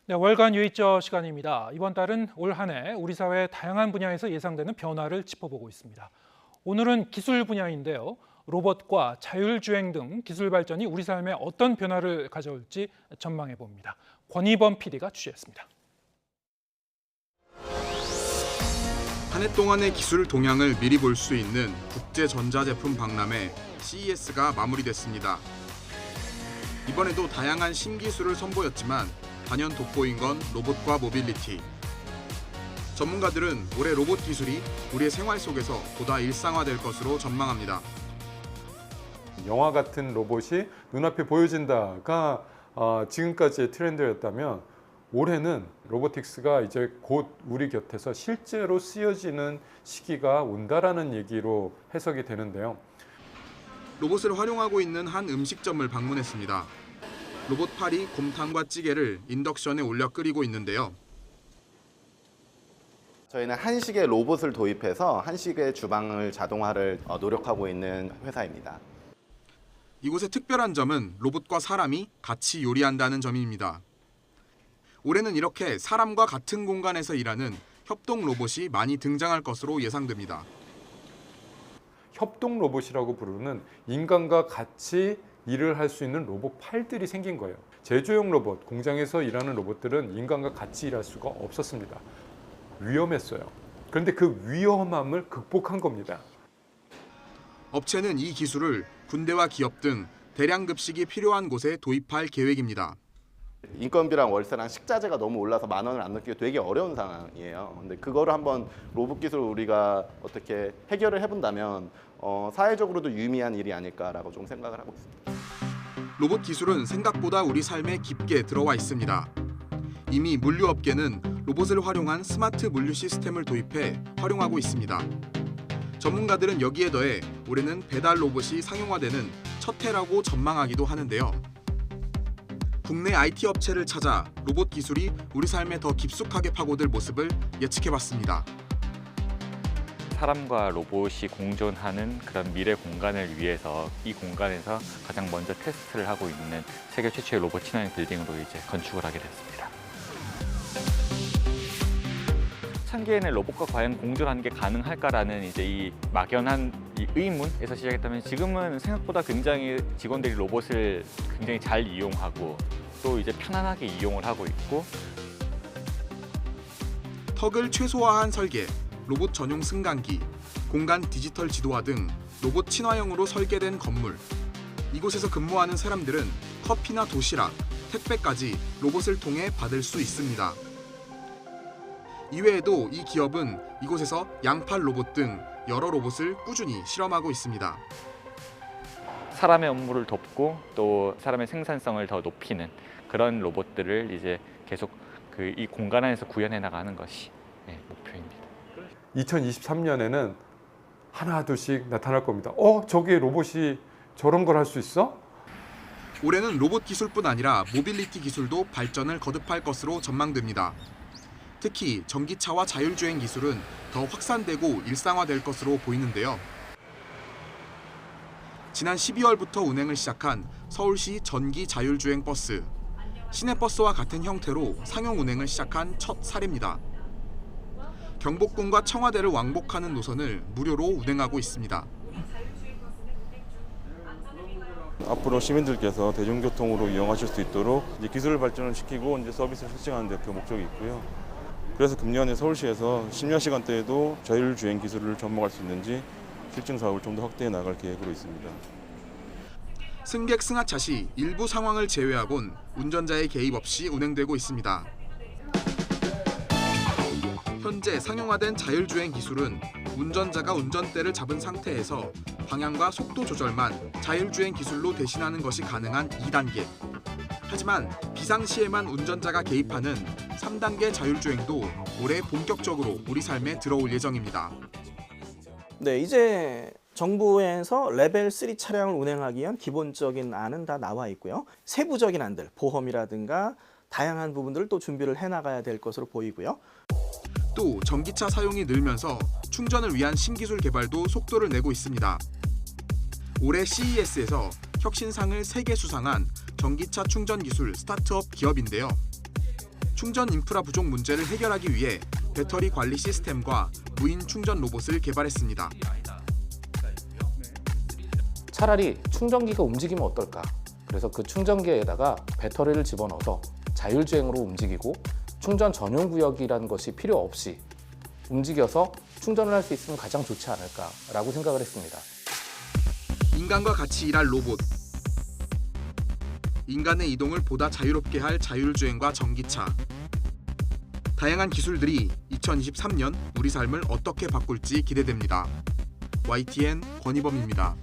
네, 월간 유의저 시간입니다. 이번 달은 올 한 해 우리 사회 다양한 분야에서 예상되는 변화를 짚어보고 있습니다. 오늘은 기술 분야인데요. 로봇과 자율주행 등 기술 발전이 우리 삶에 어떤 변화를 가져올지 전망해 봅니다. 권희범 PD가 취재했습니다. 한 해 동안의 기술 동향을 미리 볼 수 있는 국제전자제품 박람회 CES가 마무리됐습니다. 이번에도 다양한 신기술을 선보였지만 단연 돋보인 건 로봇과 모빌리티. 전문가들은 올해 로봇 기술이 우리의 생활 속에서 보다 일상화될 것으로 전망합니다. 영화 같은 로봇이 눈앞에 보여진다가 지금까지의 트렌드였다면 올해는 로보틱스가 이제 곧 우리 곁에서 실제로 쓰여지는 시기가 온다라는 얘기로 해석이 되는데요. 로봇을 활용하고 있는 한 음식점을 방문했습니다. 로봇 팔이 곰탕과 찌개를 인덕션에 올려 끓이고 있는데요. 저희는 한식의 로봇을 도입해서 한식의 주방을 자동화를 노력하고 있는 회사입니다. 이곳의 특별한 점은 로봇과 사람이 같이 요리한다는 점입니다. 올해는 이렇게 사람과 같은 공간에서 일하는 협동 로봇이 많이 등장할 것으로 예상됩니다. 협동 로봇이라고 부르는 인간과 같이 일을 할 수 있는 로봇 팔들이 생긴 거예요. 제조용 로봇, 공장에서 일하는 로봇들은 인간과 같이 일할 수가 없었습니다. 위험했어요. 그런데 그 위험함을 극복한 겁니다. 업체는 이 기술을 군대와 기업 등 대량 급식이 필요한 곳에 도입할 계획입니다. 인건비랑 월세랑 식자재가 너무 올라서 10,000원을 안 넣기가 되게 어려운 상황이에요. 근데 그거를 한번 로봇 기술을 우리가 어떻게 해결을 해본다면 사회적으로도 유의미한 일이 아닐까라고 좀 생각을 하고 있습니다. 로봇 기술은 생각보다 우리 삶에 깊게 들어와 있습니다. 이미 물류업계는 로봇을 활용한 스마트 물류 시스템을 도입해 활용하고 있습니다. 전문가들은 여기에 더해 올해는 배달 로봇이 상용화되는 첫 해라고 전망하기도 하는데요. 국내 IT 업체를 찾아 로봇 기술이 우리 삶에 더 깊숙하게 파고들 모습을 예측해봤습니다. 사람과 로봇이 공존하는 그런 미래 공간을 위해서 이 공간에서 가장 먼저 테스트를 하고 있는 세계 최초의 로봇 친화형 빌딩으로 이제 건축을 하게 됐습니다. 창기에는 로봇과 과연 공존하는 게 가능할까라는 이제 이 막연한 이 의문에서 시작했다면 지금은 생각보다 굉장히 직원들이 로봇을 굉장히 잘 이용하고 또 이제 편안하게 이용을 하고 있고 턱을 최소화한 설계, 로봇 전용 승강기, 공간 디지털 지도화 등 로봇 친화형으로 설계된 건물. 이곳에서 근무하는 사람들은 커피나 도시락, 택배까지 로봇을 통해 받을 수 있습니다. 이외에도 이 기업은 이곳에서 양팔 로봇 등 여러 로봇을 꾸준히 실험하고 있습니다. 사람의 업무를 돕고 또 사람의 생산성을 더 높이는 그런 로봇들을 이제 계속 이 공간 안에서 구현해 나가는 것이 목표입니다. 2023년에는 하나 둘씩 나타날 겁니다. 저게 로봇이 저런 걸 할 수 있어? 올해는 로봇 기술뿐 아니라 모빌리티 기술도 발전을 거듭할 것으로 전망됩니다. 특히 전기차와 자율주행 기술은 더 확산되고 일상화될 것으로 보이는데요. 지난 12월부터 운행을 시작한 서울시 전기 자율주행 버스. 시내버스와 같은 형태로 상용 운행을 시작한 첫 사례입니다. 경복궁과 청와대를 왕복하는 노선을 무료로 운행하고 있습니다. 앞으로 시민들께서 대중교통으로 이용하실 수 있도록 이제 기술 발전을 시키고 이제 서비스를 실증하는 데 그 목적이 있고요. 그래서 금년에 서울시에서 심야 시간대에도 자율주행 기술을 접목할 수 있는지 실증 사업을 좀 더 확대해 나갈 계획으로 있습니다. 승객 승하차 시 일부 상황을 제외하곤 운전자의 개입 없이 운행되고 있습니다. 현재 상용화된 자율주행 기술은 운전자가 운전대를 잡은 상태에서 방향과 속도 조절만 자율주행 기술로 대신하는 것이 가능한 2단계. 하지만 비상시에만 운전자가 개입하는 3단계 자율주행도 올해 본격적으로 우리 삶에 들어올 예정입니다. 네, 이제 정부에서 레벨 3 차량을 운행하기 위한 기본적인 안은 다 나와 있고요. 세부적인 안들, 보험이라든가 다양한 부분들을 또 준비를 해나가야 될 것으로 보이고요. 또 전기차 사용이 늘면서 충전을 위한 신기술 개발도 속도를 내고 있습니다. 올해 CES에서 혁신상을 3개 수상한 전기차 충전 기술 스타트업 기업인데요. 충전 인프라 부족 문제를 해결하기 위해 배터리 관리 시스템과 무인 충전 로봇을 개발했습니다. 차라리 충전기가 움직이면 어떨까? 그래서 그 충전기에다가 배터리를 집어넣어서 자율주행으로 움직이고 충전 전용 구역이라는 것이 필요 없이 움직여서 충전을 할 수 있으면 가장 좋지 않을까라고 생각을 했습니다. 인간과 같이 일할 로봇. 인간의 이동을 보다 자유롭게 할 자율주행과 전기차. 다양한 기술들이 2023년 우리 삶을 어떻게 바꿀지 기대됩니다. YTN 권희범입니다.